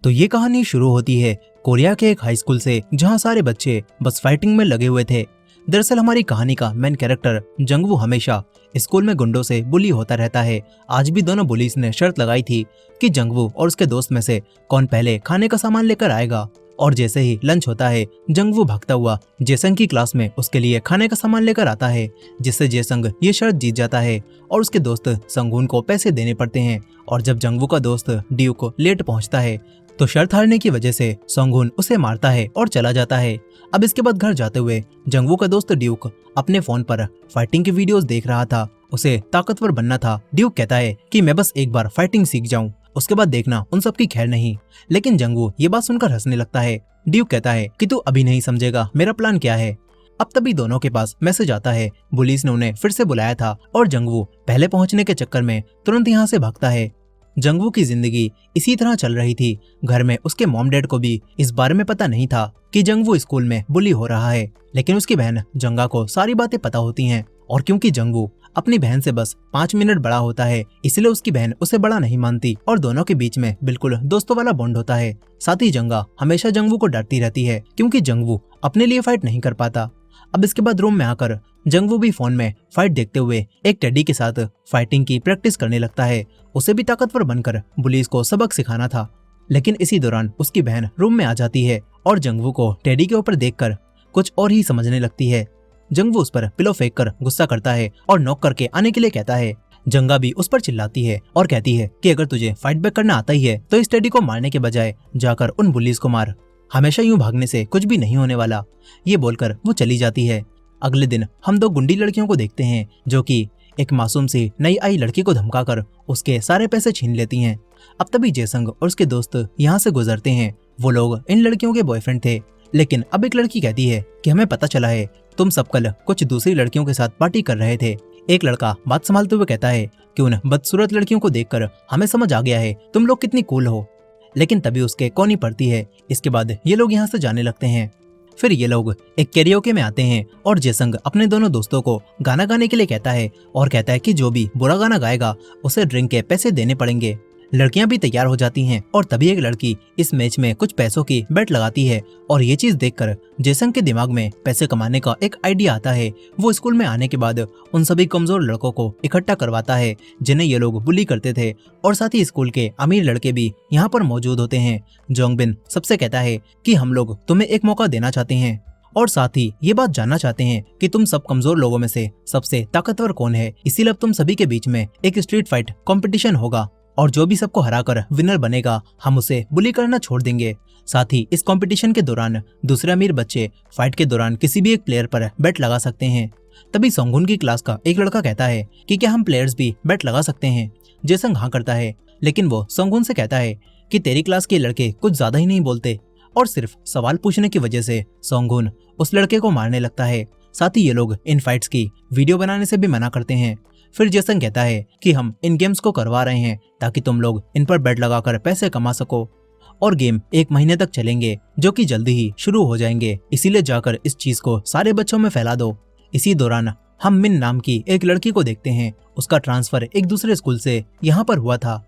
तो ये कहानी शुरू होती है कोरिया के एक हाई स्कूल से, जहाँ सारे बच्चे बस फाइटिंग में लगे हुए थे। दरअसल हमारी कहानी का मेन कैरेक्टर जंगवू हमेशा स्कूल में गुंडों से बुली होता रहता है। आज भी दोनों बुलीज ने शर्त लगाई थी कि जंगवू और उसके दोस्त में से कौन पहले खाने का सामान लेकर आएगा। और जैसे ही लंच होता है, जंगवू भागता हुआ जेसंग की क्लास में उसके लिए खाने का सामान लेकर आता है, जिससे जेसंग ये शर्त जीत जाता है और उसके दोस्त संगून को पैसे देने पड़ते हैं। और जब जंगवू का दोस्त ड्यूक लेट पहुंचता है तो शर्त हारने की वजह से संगून उसे मारता है और चला जाता है। अब इसके बाद घर जाते हुए जंगवू का दोस्त ड्यूक अपने फोन पर फाइटिंग की वीडियोस देख रहा था। उसे ताकतवर बनना था। ड्यूक कहता है कि मैं बस एक बार फाइटिंग सीख जाऊं, उसके बाद देखना उन सब की खैर नहीं। लेकिन जंगवू ये बात सुनकर हंसने लगता है। ड्यूक कहता है कि तू अभी नहीं समझेगा मेरा प्लान क्या है। अब तभी दोनों के पास मैसेज आता है। पुलिस ने उन्हें फिर से बुलाया था और जंगवू पहले पहुंचने के चक्कर में तुरंत यहाँ से भागता है। जंगवू की जिंदगी इसी तरह चल रही थी। घर में उसके मॉम डैड को भी इस बारे में पता नहीं था कि जंगवू स्कूल में बुली हो रहा है, लेकिन उसकी बहन जंगा को सारी बातें पता होती हैं। और क्योंकि जंगवू अपनी बहन से बस 5 मिनट बड़ा होता है, इसलिए उसकी बहन उसे बड़ा नहीं मानती और दोनों के बीच में बिल्कुल दोस्तों वाला बॉन्ड होता है। साथ ही जंगा हमेशा जंगवू को डांटती रहती है क्योंकि जंगवू अपने लिए फाइट नहीं कर पाता। अब इसके बाद रूम में आकर जंगवू भी फोन में फाइट देखते हुए एक टेडी के साथ फाइटिंग की प्रैक्टिस करने लगता है। उसे भी ताकतवर बनकर पुलिस को सबक सिखाना था। लेकिन इसी दौरान उसकी बहन रूम में आ जाती है और जंगवू को टेडी के ऊपर देखकर कुछ और ही समझने लगती है। जंगवू उस पर पिलो फेंक कर गुस्सा करता है और नॉक करके आने के लिए कहता है। जंगा भी उस पर चिल्लाती है और कहती है कि अगर तुझे फाइट बैक करना आता ही है तो इस टेडी को मारने के बजाय जाकर उन बुलीज को मार, हमेशा यूं भागने से कुछ भी नहीं होने वाला। ये बोलकर वो चली जाती है। अगले दिन हम 2 गुंडी लड़कियों को देखते हैं जो कि एक मासूम सी नई आई लड़की को धमकाकर उसके सारे पैसे छीन लेती हैं। अब तभी जेसंग और उसके दोस्त यहाँ से गुजरते हैं। वो लोग इन लड़कियों के बॉयफ्रेंड थे, लेकिन अब एक लड़की कहती है कि हमें पता चला है तुम सब कल कुछ दूसरी लड़कियों के साथ पार्टी कर रहे थे। एक लड़का बात संभालते हुए कहता है कि उन बदसूरत लड़कियों को देखकर हमें समझ आ गया है तुम लोग कितनी कूल हो। लेकिन तभी उसके कौनी पड़ती है। इसके बाद ये लोग यहाँ से जाने लगते हैं। फिर ये लोग एक कैरियोके में आते हैं और जेसंग अपने दोनों दोस्तों को गाना गाने के लिए कहता है और कहता है कि जो भी बुरा गाना गाएगा उसे ड्रिंक के पैसे देने पड़ेंगे। लड़कियां भी तैयार हो जाती हैं और तभी एक लड़की इस मैच में कुछ पैसों की बेट लगाती है और ये चीज देखकर जेसंग के दिमाग में पैसे कमाने का एक आइडिया आता है। वो स्कूल में आने के बाद उन सभी कमजोर लड़कों को इकट्ठा करवाता है जिन्हें ये लोग बुली करते थे, और साथ ही स्कूल के अमीर लड़के भी यहाँ पर मौजूद होते हैं। जोंगबिन सबसे कहता है कि हम लोग तुम्हें एक मौका देना चाहते हैं और साथ ही ये बात जानना चाहते हैं कि तुम सब कमजोर लोगों में से सबसे ताकतवर कौन है। इसीलिए अब तुम सभी के बीच में एक स्ट्रीट फाइट कंपटीशन होगा और जो भी सबको हराकर विनर बनेगा हम उसे बुली करना छोड़ देंगे। साथ ही इस कंपटीशन के दौरान दूसरे अमीर बच्चे फाइट के दौरान किसी भी एक प्लेयर पर बेट लगा सकते हैं। तभी संगून की क्लास का एक लड़का कहता है कि क्या हम प्लेयर्स भी बेट लगा सकते हैं। जेसंग हाँ करता है, लेकिन वो संगून से कहता है कि तेरी क्लास के लड़के कुछ ज्यादा ही नहीं बोलते, और सिर्फ सवाल पूछने की वजह से संगून उस लड़के को मारने लगता है। साथ ही ये लोग इन फाइट्स की वीडियो बनाने से भी मना करते हैं। फिर जेसन कहता है कि हम इन गेम्स को करवा रहे हैं ताकि तुम लोग इन पर बेट लगाकर पैसे कमा सको, और गेम 1 महीने तक चलेंगे जो कि जल्दी ही शुरू हो जाएंगे, इसीलिए जाकर इस चीज को सारे बच्चों में फैला दो। इसी दौरान हम मिन नाम की एक लड़की को देखते हैं। उसका ट्रांसफर एक दूसरे स्कूल से यहाँ पर हुआ था।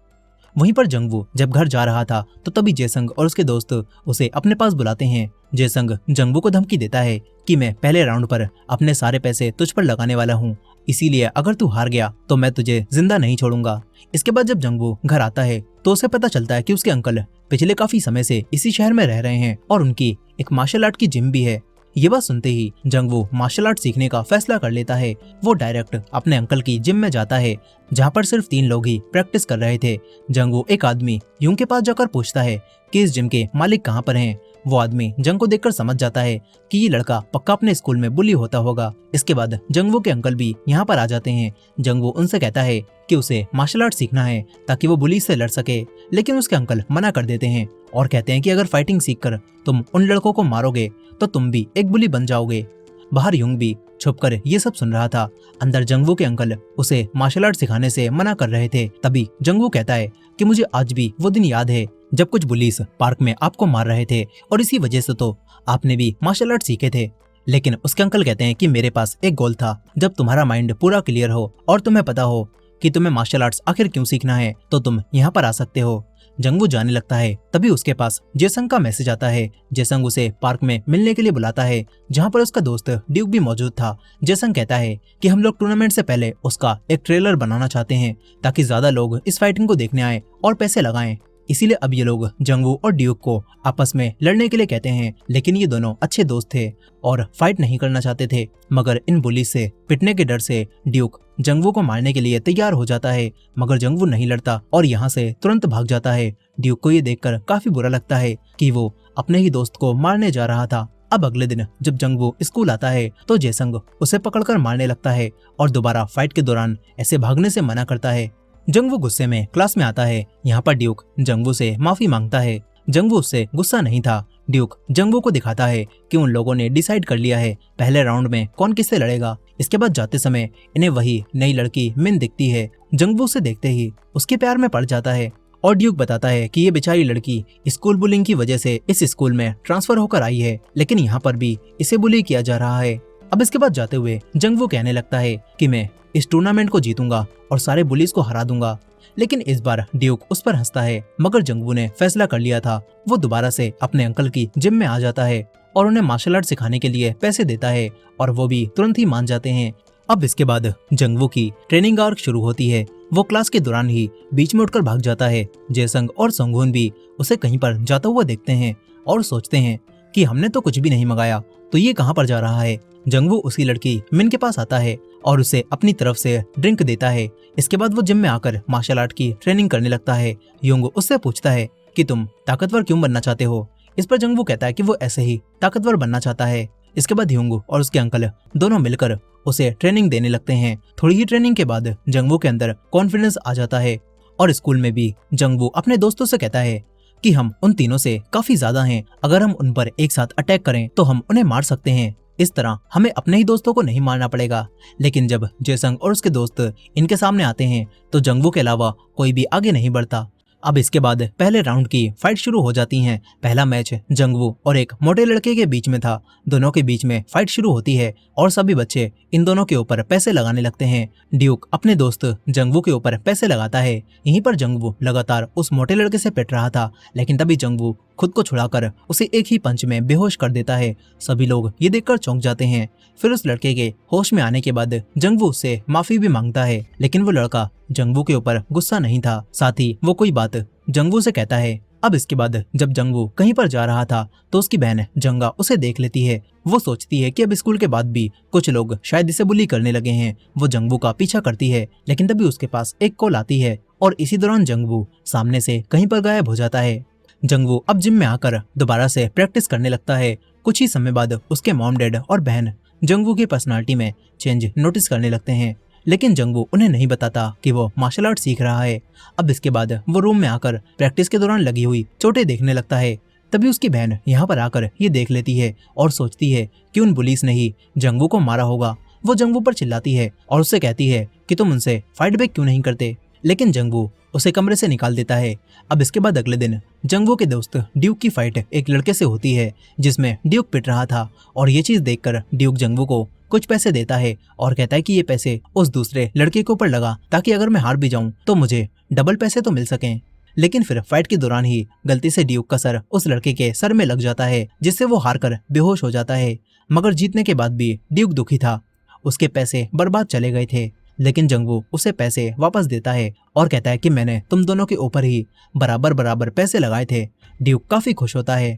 वहीं पर जंगवू जब घर जा रहा था तो तभी जेसंग और उसके दोस्त उसे अपने पास बुलाते हैं। जेसंग जंगवू को धमकी देता है कि मैं पहले राउंड पर अपने सारे पैसे तुझ पर लगाने वाला हूँ, इसीलिए अगर तू हार गया तो मैं तुझे जिंदा नहीं छोड़ूंगा। इसके बाद जब जंगवू घर आता है तो उसे पता चलता है कि उसके अंकल पिछले काफी समय से इसी शहर में रह रहे हैं और उनकी एक मार्शल आर्ट की जिम भी है। ये बात सुनते ही जंगवू मार्शल आर्ट सीखने का फैसला कर लेता है। वो डायरेक्ट अपने अंकल की जिम में जाता है जहाँ पर सिर्फ 3 लोग ही प्रैक्टिस कर रहे थे। जंगवू एक आदमी यूं के पास जाकर पूछता है कि इस जिम के मालिक कहाँ पर हैं। वो आदमी जंग को देखकर समझ जाता है कि ये लड़का पक्का अपने स्कूल में बुली होता होगा। इसके बाद जंगवू के अंकल भी यहाँ पर आ जाते हैं। जंगवू उनसे कहता है कि उसे मार्शल आर्ट सीखना है ताकि वो बुली से लड़ सके, लेकिन उसके अंकल मना कर देते हैं और कहते हैं कि अगर फाइटिंग सीखकर तुम उन लड़कों को मारोगे तो तुम भी एक बुली बन जाओगे। बाहर यूंग भी छुपकर ये सब सुन रहा था। अंदर जंगवू के अंकल उसे मार्शल आर्ट सिखाने से मना कर रहे थे। तभी जंगवू कहता है कि मुझे आज भी वो दिन याद है जब कुछ बुलीस पार्क में आपको मार रहे थे और इसी वजह से तो आपने भी मार्शल आर्ट सीखे थे। लेकिन उसके अंकल कहते हैं कि मेरे पास एक गोल था, जब तुम्हारा माइंड पूरा क्लियर हो और तुम्हें पता हो कि तुम्हें मार्शल आर्ट्स आखिर क्यों सीखना है तो तुम यहाँ पर आ सकते हो। जंगवू जाने लगता है तभी उसके पास जेसंग का मैसेज आता है। जेसंग उसे पार्क में मिलने के लिए बुलाता है जहाँ पर उसका दोस्त ड्यूक भी मौजूद था। जेसंग कहता है कि हम लोग टूर्नामेंट से पहले उसका एक ट्रेलर बनाना चाहते हैं ताकि ज्यादा लोग इस फाइटिंग को देखने आए और पैसे लगाएं। इसीलिए अब ये लोग जंगवू और ड्यूक को आपस में लड़ने के लिए कहते हैं, लेकिन ये दोनों अच्छे दोस्त थे और फाइट नहीं करना चाहते थे। मगर इन बुलीज से पिटने के डर से ड्यूक जंगवू को मारने के लिए तैयार हो जाता है, मगर जंगवू नहीं लड़ता और यहाँ से तुरंत भाग जाता है। ड्यूक को ये देखकर काफी बुरा लगता है कि वो अपने ही दोस्त को मारने जा रहा था। अब अगले दिन जब जंगवू स्कूल आता है तो जेसंग उसे पकड़कर मारने लगता है और दोबारा फाइट के दौरान ऐसे भागने से मना करता है। जंगवू गुस्से में क्लास में आता है। यहाँ पर ड्यूक जंगवू से माफी मांगता है। जंगवू उससे गुस्सा नहीं था। ड्यूक जंगवू को दिखाता है कि उन लोगों ने डिसाइड कर लिया है पहले राउंड में कौन किससे लड़ेगा। इसके बाद जाते समय इन्हें वही नई लड़की मिन दिखती है। जंगवू उसे देखते ही उसके प्यार में पड़ जाता है और ड्यूक बताता है कि ये बेचारी लड़की स्कूल बुलिंग की वजह से इस स्कूल में ट्रांसफर होकर आई है, लेकिन यहाँ पर भी इसे बुली किया जा रहा है। अब इसके बाद जाते हुए जंगवू कहने लगता है कि मैं इस टूर्नामेंट को जीतूंगा और सारे बुलीज को हरा दूंगा, लेकिन इस बार ड्यूक उस पर हंसता है। मगर जंगवू ने फैसला कर लिया था। वो दोबारा से अपने अंकल की जिम में आ जाता है और उन्हें मार्शल आर्ट सिखाने के लिए पैसे देता है और वो भी तुरंत ही मान जाते हैं। अब इसके बाद जंगवू की ट्रेनिंग आर्क शुरू होती है। वो क्लास के दौरान ही बीच में उठकर भाग जाता है। जेसंग और संगून भी उसे कहीं पर जाता हुआ देखते हैं और सोचते हैं कि हमने तो कुछ भी नहीं मंगाया, तो ये कहाँ पर जा रहा है। जंगवू उसकी लड़की मिन के पास आता है और उसे अपनी तरफ से ड्रिंक देता है। इसके बाद वो जिम में आकर मार्शल आर्ट की ट्रेनिंग करने लगता है। युंग उससे पूछता है कि तुम ताकतवर क्यों बनना चाहते हो। इस पर जंगवू कहता है कि वो ऐसे ही ताकतवर बनना चाहता है। इसके बाद युंग और उसके अंकल दोनों मिलकर उसे ट्रेनिंग देने लगते हैं। थोड़ी ही ट्रेनिंग के बाद जंगवू के अंदर कॉन्फिडेंस आ जाता है और स्कूल में भी जंगवू अपने दोस्तों से कहता है कि हम उन तीनों से काफी ज्यादा हैं, अगर हम उन पर एक साथ अटैक करें तो हम उन्हें मार सकते हैं। इस तरह हमें अपने ही दोस्तों को नहीं मारना पड़ेगा। लेकिन जब जेसंग और उसके दोस्त इनके सामने आते हैं तो जंगवू के अलावा कोई भी आगे नहीं बढ़ता। अब इसके बाद पहले राउंड की फाइट शुरू हो जाती है। पहला मैच जंगवू और एक मोटे लड़के के बीच में था। दोनों के बीच में फाइट शुरू होती है और सभी बच्चे इन दोनों के ऊपर पैसे लगाने लगते हैं। ड्यूक अपने दोस्त जंगवू के ऊपर पैसे लगाता है। यहीं पर जंगवू लगातार उस मोटे लड़के से पिट रहा था, लेकिन तभी जंगवू खुद को छुड़ाकर उसे एक ही पंच में बेहोश कर देता है। सभी लोग ये देखकर चौंक जाते हैं। फिर उस लड़के के होश में आने के बाद जंगवू उससे माफी भी मांगता है, लेकिन वो लड़का जंगवू के ऊपर गुस्सा नहीं था। साथ ही वो कोई बात जंगवू से कहता है। अब इसके बाद जब जंगवू कहीं पर जा रहा था तो उसकी बहन जंगा उसे देख लेती है। वो सोचती है कि अब स्कूल के बाद भी कुछ लोग शायद इसे बुली करने लगे हैं। वो जंगवू का पीछा करती है, लेकिन तभी उसके पास एक कॉल आती है और इसी दौरान जंगवू सामने से कहीं पर गायब हो जाता है। जंगवू अब जिम में आकर दोबारा से प्रैक्टिस करने लगता है। कुछ ही समय बाद उसके मॉम डैड और बहन जंगवू की पर्सनालिटी में चेंज नोटिस करने लगते हैं, लेकिन जंगवू उन्हें नहीं बताता कि वो मार्शल आर्ट सीख रहा है। अब इसके बाद वो रूम में आकर प्रैक्टिस के दौरान लगी हुई चोटें देखने लगता है। तभी उसकी बहन यहाँ पर आकर ये देख लेती है और सोचती है कि उन पुलिस ने ही जंगवू को मारा होगा। वो जंगवू पर चिल्लाती है और उससे कहती है कि तुम उनसे फाइट बैक क्यों नहीं करते, लेकिन जंगवू उसे कमरे से निकाल देता है। अब इसके बाद अगले दिन जंगवू के दोस्त ड्यूक की फाइट एक लड़के से होती है जिसमें ड्यूक पिट रहा था, और ये चीज देखकर ड्यूक जंगवू को कुछ पैसे देता है और कहता है कि ये पैसे उस दूसरे लड़के के ऊपर लगा ताकि अगर मैं हार भी जाऊं तो मुझे डबल पैसे तो मिल सकें। लेकिन फिर फाइट के दौरान ही गलती से ड्यूक का सर उस लड़के के सर में लग जाता है, जिससे वो हार कर बेहोश हो जाता है। मगर जीतने के बाद भी ड्यूक दुखी था, उसके पैसे बर्बाद चले गए थे। लेकिन जंगवू उसे पैसे वापस देता है और कहता है कि मैंने तुम दोनों के ऊपर ही बराबर बराबर पैसे लगाए थे। ड्यूक काफी खुश होता है।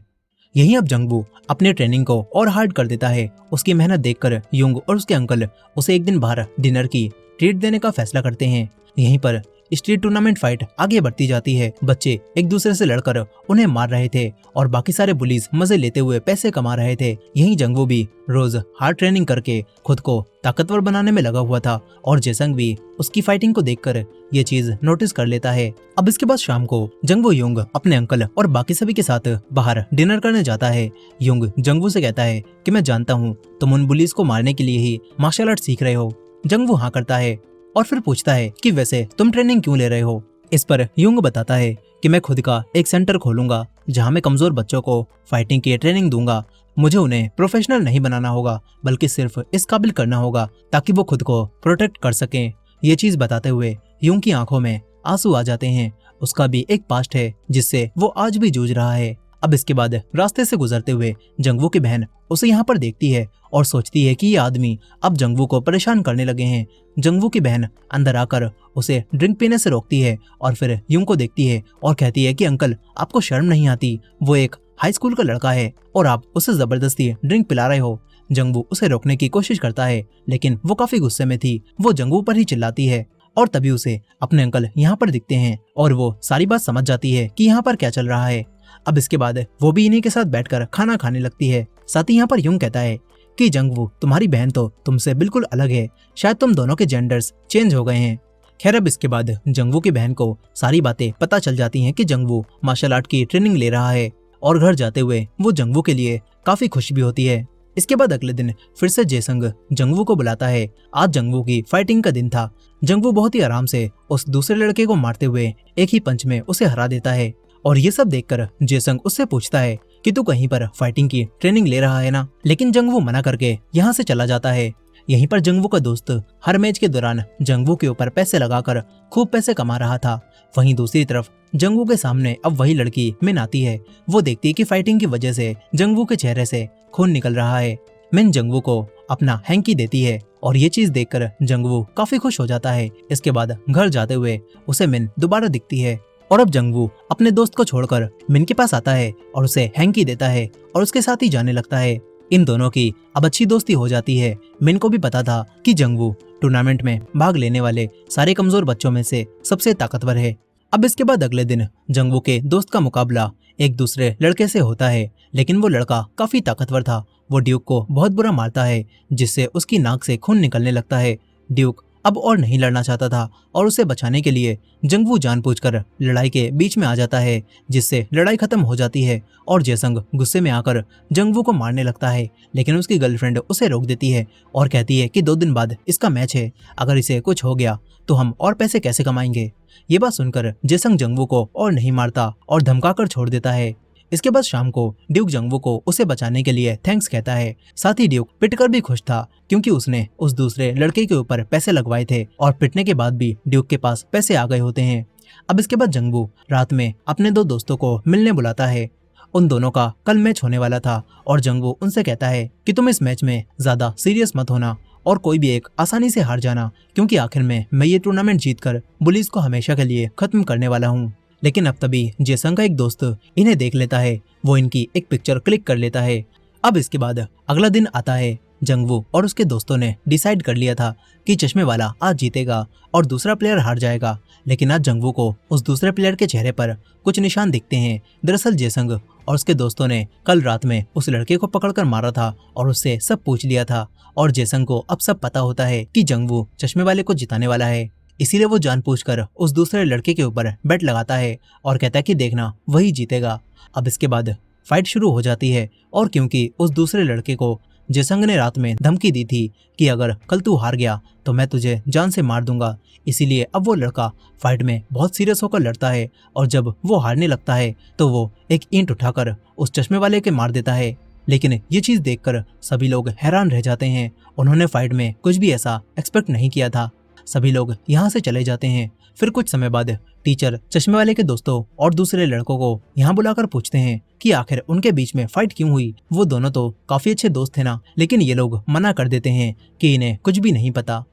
यहीं अब जंगवू अपनी ट्रेनिंग को और हार्ड कर देता है। उसकी मेहनत देखकर युंग और उसके अंकल उसे एक दिन बाहर डिनर की ट्रीट देने का फैसला करते हैं। यहीं पर स्ट्रीट टूर्नामेंट फाइट आगे बढ़ती जाती है। बच्चे एक दूसरे से लड़कर उन्हें मार रहे थे और बाकी सारे बुलीज मजे लेते हुए पैसे कमा रहे थे। यहीं जंगवू भी रोज हार्ड ट्रेनिंग करके खुद को ताकतवर बनाने में लगा हुआ था और जेसंग भी उसकी फाइटिंग को देखकर ये चीज नोटिस कर लेता है। अब इसके बाद शाम को जंगवू युंग अपने अंकल और बाकी सभी के साथ बाहर डिनर करने जाता है। युंग जंगवू से कहता है कि मैं जानता हूँ तुम उन बुलीज को मारने के लिए ही मार्शल आर्ट सीख रहे हो। जंगवू हाँ करता है और फिर पूछता है कि वैसे तुम ट्रेनिंग क्यों ले रहे हो। इस पर युंग बताता है कि मैं खुद का एक सेंटर खोलूंगा जहां मैं कमजोर बच्चों को फाइटिंग की ट्रेनिंग दूंगा। मुझे उन्हें प्रोफेशनल नहीं बनाना होगा, बल्कि सिर्फ इस काबिल करना होगा ताकि वो खुद को प्रोटेक्ट कर सकें। ये चीज बताते हुए युंग की आंखों में आंसू आ जाते हैं। उसका भी एक पास्ट है जिससे वो आज भी जूझ रहा है। अब इसके बाद रास्ते से गुजरते हुए जंगवू की बहन उसे यहाँ पर देखती है और सोचती है कि ये आदमी अब जंगवू को परेशान करने लगे हैं। जंगवू की बहन अंदर आकर उसे ड्रिंक पीने से रोकती है और फिर यूं को देखती है और कहती है कि अंकल, आपको शर्म नहीं आती? वो एक हाई स्कूल का लड़का है और आप उसे जबरदस्ती ड्रिंक पिला रहे हो। जंगवू उसे रोकने की कोशिश करता है लेकिन वो काफी गुस्से में थी। वो जंगवू पर ही चिल्लाती है और तभी उसे अपने अंकल यहाँ पर दिखते हैं और वो सारी बात समझ जाती है कि यहाँ पर क्या चल रहा है। अब इसके बाद वो भी इन्हीं के साथ बैठकर खाना खाने लगती है। साथ ही यहाँ पर यूं कहता है कि जंगवू, तुम्हारी बहन तो तुमसे बिल्कुल अलग है, शायद तुम दोनों के जेंडर्स चेंज हो गए हैं। खैर, अब इसके बाद जंगवू की बहन को सारी बातें पता चल जाती हैं कि जंगवू मार्शल आर्ट की ट्रेनिंग ले रहा है और घर जाते हुए वो जंगवू के लिए काफी खुश भी होती है। इसके बाद अगले दिन फिर से जेसंग जंगवू को बुलाता है। आज जंगवू की फाइटिंग का दिन था। जंगवू बहुत ही आराम से उस दूसरे लड़के को मारते हुए एक ही पंच में उसे हरा देता है और ये सब देखकर जेसंग उससे पूछता है कि तू कहीं पर फाइटिंग की ट्रेनिंग ले रहा है ना? लेकिन जंगवू मना करके यहाँ से चला जाता है। यहीं पर जंगवू का दोस्त हर मैच के दौरान जंगवू के ऊपर पैसे लगाकर खूब पैसे कमा रहा था। वहीं दूसरी तरफ जंगवू के सामने अब वही लड़की मिन आती है। वो देखती है कि फाइटिंग की वजह से जंगवू के चेहरे से खून निकल रहा है। मिन जंगवू को अपना हैंकी देती है और ये चीज देखकर जंगवू काफी खुश हो जाता है। इसके बाद घर जाते हुए उसे मिन दोबारा दिखती है और अब जंगवू अपने दोस्त को छोड़कर मिन के पास आता है और उसे हैंकी देता है और उसके साथ ही जाने लगता है। इन दोनों की अब अच्छी दोस्ती हो जाती है। मिन को भी पता था कि जंगवू टूर्नामेंट में भाग लेने वाले सारे कमजोर बच्चों में से सबसे ताकतवर है। अब इसके बाद अगले दिन जंगवू के दोस्त का मुकाबला एक दूसरे लड़के से होता है, लेकिन वो लड़का काफी ताकतवर था। वो ड्यूक को बहुत बुरा मारता है जिससे उसकी नाक से खून निकलने लगता है। ड्यूक अब और नहीं लड़ना चाहता था और उसे बचाने के लिए जंगवू जानबूझकर लड़ाई के बीच में आ जाता है जिससे लड़ाई खत्म हो जाती है और जेसंग गुस्से में आकर जंगवू को मारने लगता है। लेकिन उसकी गर्लफ्रेंड उसे रोक देती है और कहती है कि 2 दिन बाद इसका मैच है, अगर इसे कुछ हो गया तो हम और पैसे कैसे कमाएंगे। ये बात सुनकर जेसंग जंगवू को और नहीं मारता और धमकाकर छोड़ देता है। इसके बाद शाम को ड्यूक जंगवू को उसे बचाने के लिए थैंक्स कहता है। साथ ही ड्यूक पिटकर भी खुश था क्योंकि उसने उस दूसरे लड़के के ऊपर पैसे लगवाए थे और पिटने के बाद भी ड्यूक के पास पैसे आ गए होते हैं। अब इसके बाद जंगवू रात में अपने 2 दोस्तों को मिलने बुलाता है। उन दोनों का कल मैच होने वाला था और जंगवू उनसे कहता है कि तुम इस मैच में ज्यादा सीरियस मत होना और कोई भी एक आसानी से हार जाना, क्योंकि आखिर में मैं ये टूर्नामेंट जीतकर बुलीज को हमेशा के लिए खत्म करने वाला हूँ। लेकिन अब तभी जेसंग का एक दोस्त इन्हें देख लेता है। वो इनकी एक पिक्चर क्लिक कर लेता है। अब इसके बाद अगला दिन आता है। जंगवू और उसके दोस्तों ने डिसाइड कर लिया था कि चश्मे वाला आज जीतेगा और दूसरा प्लेयर हार जाएगा। लेकिन आज जंगवू को उस दूसरे प्लेयर के चेहरे पर कुछ निशान दिखते हैं। दरअसल जेसंग और उसके दोस्तों ने कल रात में उस लड़के को पकड़कर मारा था और उससे सब पूछ लिया था और जेसंग को अब सब पता होता है कि जंगवू चश्मे वाले को जिताने वाला है। इसीलिए वो जानबूझकर उस दूसरे लड़के के ऊपर बेट लगाता है और कहता है कि देखना वही जीतेगा। अब इसके बाद फाइट शुरू हो जाती है और क्योंकि उस दूसरे लड़के को जेसंग ने रात में धमकी दी थी कि अगर कल तू हार गया तो मैं तुझे जान से मार दूंगा, इसीलिए अब वो लड़का फाइट में बहुत सीरियस होकर लड़ता है और जब वो हारने लगता है तो वो एक ईंट उठाकर उस चश्मे वाले के मार देता है। लेकिन ये चीज देखकर सभी लोग हैरान रह जाते हैं। उन्होंने फाइट में कुछ भी ऐसा एक्सपेक्ट नहीं किया था। सभी लोग यहाँ से चले जाते हैं। फिर कुछ समय बाद टीचर चश्मे वाले के दोस्तों और दूसरे लड़कों को यहाँ बुलाकर पूछते हैं कि आखिर उनके बीच में फाइट क्यों हुई। वो दोनों तो काफी अच्छे दोस्त थे ना, लेकिन ये लोग मना कर देते हैं कि इन्हें कुछ भी नहीं पता।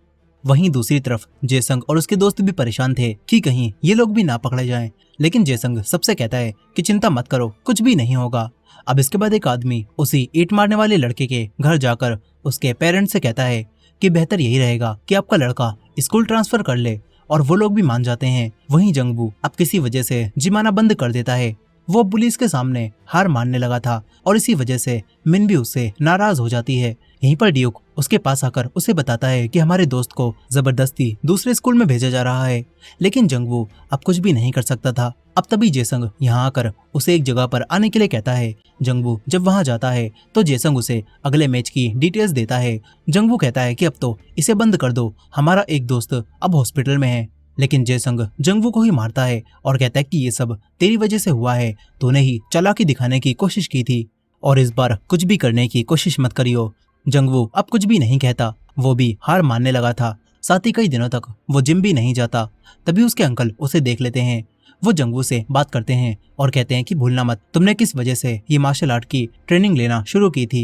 वहीं दूसरी तरफ जेसंग और उसके दोस्त भी परेशान थे कि कहीं ये लोग भी ना पकड़े जाएं। लेकिन जेसंग सबसे कहता है कि चिंता मत करो, कुछ भी नहीं होगा। अब इसके बाद एक आदमी उसी ईंट मारने वाले लड़के के घर जाकर उसके पेरेंट्स से कहता है कि बेहतर यही रहेगा कि आपका लड़का स्कूल ट्रांसफर कर ले, और वो लोग भी मान जाते हैं। वहीं जंगवू अब किसी वजह से जिम आना बंद कर देता है। वो पुलिस के सामने हार मानने लगा था और इसी वजह से मिन भी उससे नाराज हो जाती है। यहीं पर ड्यूक उसके पास आकर उसे बताता है कि हमारे दोस्त को जबरदस्ती दूसरे स्कूल में भेजा जा रहा है, लेकिन जंगवू अब कुछ भी नहीं कर सकता था। अब तभी जेसंग यहाँ आकर उसे एक जगह पर आने के लिए कहता है। जंगवू जब वहाँ जाता है तो जेसंग उसे अगले मैच की डिटेल्स देता है। जंगवू कहता है कि अब तो इसे बंद कर दो, हमारा एक दोस्त अब हॉस्पिटल में है। लेकिन जेसंग जंगवू को ही मारता है और कहता है कि ये सब तेरी वजह से हुआ है, तूने ही चालाकी दिखाने की कोशिश की थी और इस बार कुछ भी करने की कोशिश मत करियो। जंगवू अब कुछ भी नहीं कहता, वो भी हार मानने लगा था। साथ ही कई दिनों तक वो जिम भी नहीं जाता। तभी उसके अंकल उसे देख लेते हैं। वो जंगवू से बात करते हैं और कहते हैं कि भूलना मत तुमने किस वजह से ये मार्शल आर्ट की ट्रेनिंग लेना शुरू की थी।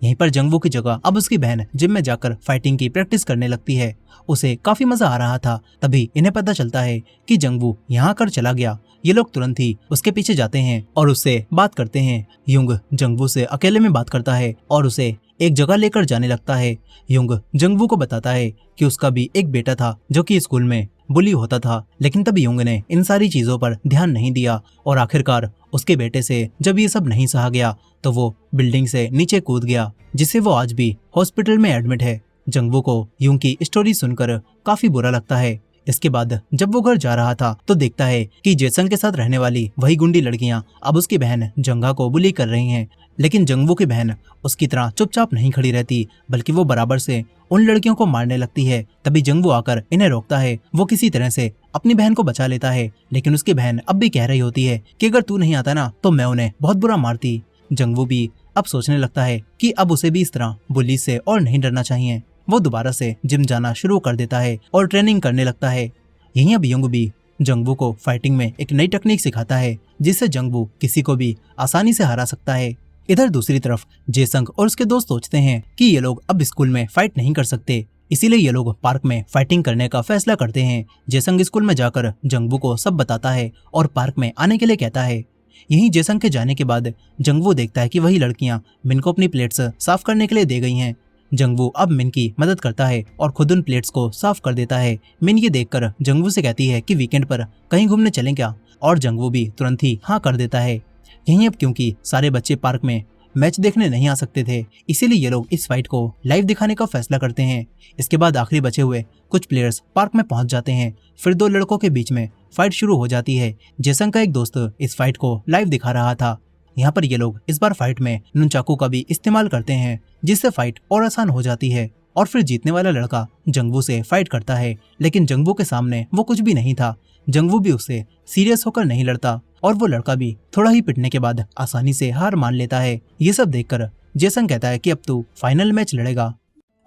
यहीं पर जंगवू की जगह अब उसकी बहन जिम में जाकर फाइटिंग की प्रैक्टिस करने लगती है। उसे काफी मजा आ रहा था। तभी इन्हें पता चलता है कि जंगवू यहाँ कर चला गया। ये लोग तुरंत ही उसके पीछे जाते हैं और उससे बात करते हैं। युंग जंगवू से अकेले में बात करता है और उसे एक जगह लेकर जाने लगता है। युंग जंगवू को बताता है कि उसका भी एक बेटा था जो कि स्कूल में बुली होता था, लेकिन तब युंग ने इन सारी चीजों पर ध्यान नहीं दिया और आखिरकार उसके बेटे से जब ये सब नहीं सहा गया तो वो बिल्डिंग से नीचे कूद गया, जिससे वो आज भी हॉस्पिटल में एडमिट है। जंगवू को युंग की स्टोरी सुनकर काफी बुरा लगता है। इसके बाद जब वो घर जा रहा था तो देखता है कि जेसन के साथ रहने वाली वही गुंडी लड़कियां अब उसकी बहन जंगा को बुली कर रही हैं। लेकिन जंगवू की बहन उसकी तरह चुपचाप नहीं खड़ी रहती, बल्कि वो बराबर से उन लड़कियों को मारने लगती है। तभी जंगवू आकर इन्हें रोकता है। वो किसी तरह से अपनी बहन को बचा लेता है, लेकिन उसकी बहन अब भी कह रही होती है कि अगर तू नहीं आता ना तो मैं उन्हें बहुत बुरा मारती। जंगवू भी अब सोचने लगता है कि अब उसे भी इस तरह बुली से और नहीं डरना चाहिए। वो दोबारा से जिम जाना शुरू कर देता है और ट्रेनिंग करने लगता है। यहीं अब युंग भी जंगवू को फाइटिंग में एक नई टेक्निक सिखाता है, जिससे जंगवू किसी को भी आसानी से हरा सकता है। इधर दूसरी तरफ जेसंग और उसके दोस्त सोचते हैं कि ये लोग अब स्कूल में फाइट नहीं कर सकते, इसीलिए ये लोग पार्क में फाइटिंग करने का फैसला करते हैं। जेसंग स्कूल में जाकर जंगवू को सब बताता है और पार्क में आने के लिए कहता है। यहीं जेसंग के जाने के बाद जंगवू देखता है कि वही लड़कियां मिन को अपनी प्लेट्स साफ करने के लिए दे गई हैं। जंगवू अब मिन की मदद करता है और खुद उन प्लेट्स को साफ कर देता है। मिन ये देखकर जंगवू से कहती है कि वीकेंड पर कहीं घूमने चलें क्या, और जंगवू भी तुरंत ही हाँ कर देता है। यहीं अब क्योंकि सारे बच्चे पार्क में मैच देखने नहीं आ सकते थे, इसीलिए ये लोग इस फाइट को लाइव दिखाने का फैसला करते हैं। इसके बाद आखिरी बचे हुए कुछ प्लेयर्स पार्क में पहुंच जाते हैं। फिर दो लड़कों के बीच में फाइट शुरू हो जाती है। जेसंग का एक दोस्त इस फाइट को लाइव दिखा रहा था। यहाँ पर ये लोग इस बार फाइट में नुनचाकू का भी इस्तेमाल करते हैं, जिससे फाइट और आसान हो जाती है। और फिर जीतने वाला लड़का जंगवू से फाइट करता है, लेकिन जंगवू के सामने वो कुछ भी नहीं था। जंगवू भी उससे सीरियस होकर नहीं लड़ता और वो लड़का भी थोड़ा ही पिटने के बाद आसानी से हार मान लेता है। ये सब देखकर जेसन कहता है कि अब तू फाइनल मैच लड़ेगा।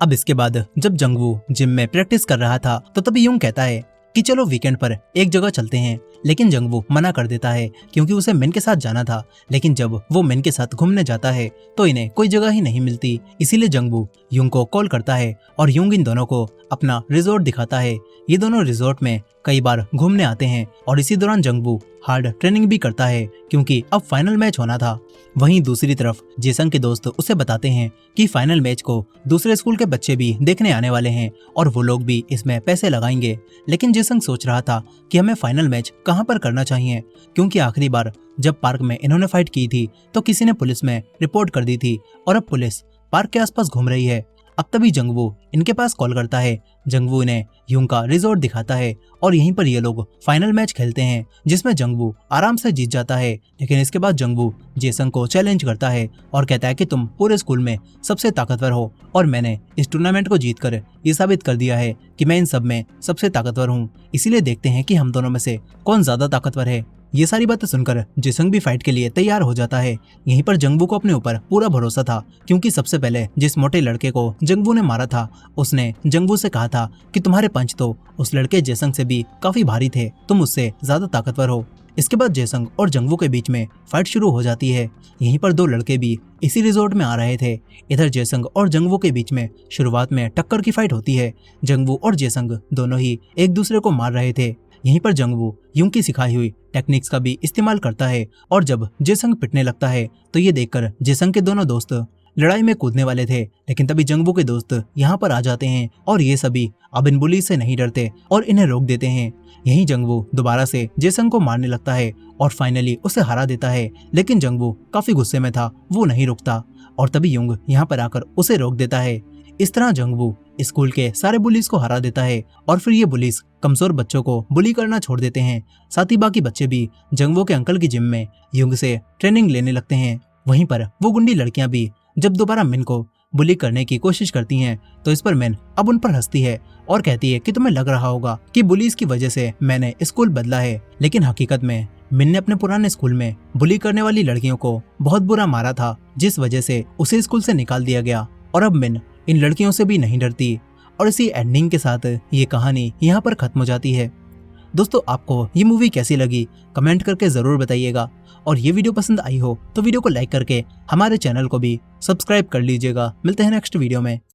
अब इसके बाद जब जंगवू जिम में प्रैक्टिस कर रहा था तो तभी यूं कहता है कि चलो वीकेंड पर एक जगह चलते हैं, लेकिन जंगवू मना कर देता है क्योंकि उसे मिन के साथ जाना था। लेकिन जब वो मिन के साथ घूमने जाता है तो इन्हें कोई जगह ही नहीं मिलती, इसीलिए जंगवू यूंग को कॉल करता है और यूंग इन दोनों को अपना रिजॉर्ट दिखाता है। ये दोनों रिजॉर्ट में कई बार घूमने आते हैं और इसी दौरान जंगवू हार्ड ट्रेनिंग भी करता है क्योंकि अब फाइनल मैच होना था। वहीं दूसरी तरफ जेसन के दोस्त उसे बताते हैं कि फाइनल मैच को दूसरे स्कूल के बच्चे भी देखने आने वाले हैं और वो लोग भी इसमें पैसे लगाएंगे। लेकिन जेसन सोच रहा था कि हमें फाइनल मैच कहां पर करना चाहिए, क्योंकि आखिरी बार जब पार्क में इन्होंने फाइट की थी तो किसी ने पुलिस में रिपोर्ट कर दी थी और अब पुलिस पार्क के आसपास घूम रही है। अब तभी जंगवू इनके पास कॉल करता है। जंगवू इन्हें यूंग का रिजॉर्ट दिखाता है और यहीं पर ये लोग फाइनल मैच खेलते हैं, जिसमें जंगवू आराम से जीत जाता है। लेकिन इसके बाद जंगवू जेसन को चैलेंज करता है और कहता है कि तुम पूरे स्कूल में सबसे ताकतवर हो और मैंने इस टूर्नामेंट को जीतकर ये साबित कर दिया है कि मैं इन सब में सबसे ताकतवर हूँ। इसीलिए देखते हैं कि हम दोनों में से कौन ज्यादा ताकतवर है। ये सारी बातें सुनकर जेसंग भी फाइट के लिए तैयार हो जाता है। यहीं पर जंगवू को अपने ऊपर पूरा भरोसा था, क्योंकि सबसे पहले जिस मोटे लड़के को जंगवू ने मारा था उसने जंगवू से कहा था कि तुम्हारे पंच तो उस लड़के जेसंग से भी काफी भारी थे, तुम उससे ज्यादा ताकतवर हो। इसके बाद जेसंग और जंगवू के बीच में फाइट शुरू हो जाती है। यहीं पर दो लड़के भी इसी रिजॉर्ट में आ रहे थे। इधर जेसंग और जंगवू के बीच में शुरुआत में टक्कर की फाइट होती है। जंगवू और जेसंग दोनों ही एक दूसरे को मार रहे थे। यहीं पर जंगवू यूं की सिखाई हुई टेक्निक्स का भी इस्तेमाल करता है और जब जेसंग पिटने लगता है तो ये देखकर जेसंग के दोनों दोस्त लड़ाई में कूदने वाले थे, लेकिन तभी जंगवू के दोस्त यहाँ पर आ जाते हैं और ये सभी अब इन बुली से नहीं डरते और इन्हें रोक देते हैं। यहीं जंगवू दोबारा से जेसंग को मारने लगता है और फाइनली उसे हरा देता है, लेकिन जंगवू काफी गुस्से में था, वो नहीं रुकता और तभी यूंग यहाँ पर आकर उसे रोक देता है। इस तरह जंगवू स्कूल के सारे बुलीज को हरा देता है और फिर ये बुलीज कमजोर बच्चों को बुली करना छोड़ देते हैं। साथ ही बाकी बच्चे भी जंगवू के अंकल की जिम में यूंग से ट्रेनिंग लेने लगते हैं। वहीं पर वो गुंडी लड़कियां भी जब दोबारा मिन को बुली करने की कोशिश करती हैं तो इस पर मिन अब उन पर हंसती है और कहती है कि तुम्हें लग रहा होगा कि बुलीज की वजह से मैंने स्कूल बदला है, लेकिन हकीकत में मिन ने अपने पुराने स्कूल में बुली करने वाली लड़कियों को बहुत बुरा मारा था, जिस वजह से उसे स्कूल से निकाल दिया गया और अब मिन इन लड़कियों से भी नहीं डरती और इसी एंडिंग के साथ ये कहानी यहाँ पर खत्म हो जाती है। दोस्तों, आपको ये मूवी कैसी लगी कमेंट करके जरूर बताइएगा, और ये वीडियो पसंद आई हो तो वीडियो को लाइक करके हमारे चैनल को भी सब्सक्राइब कर लीजिएगा। मिलते हैं नेक्स्ट वीडियो में।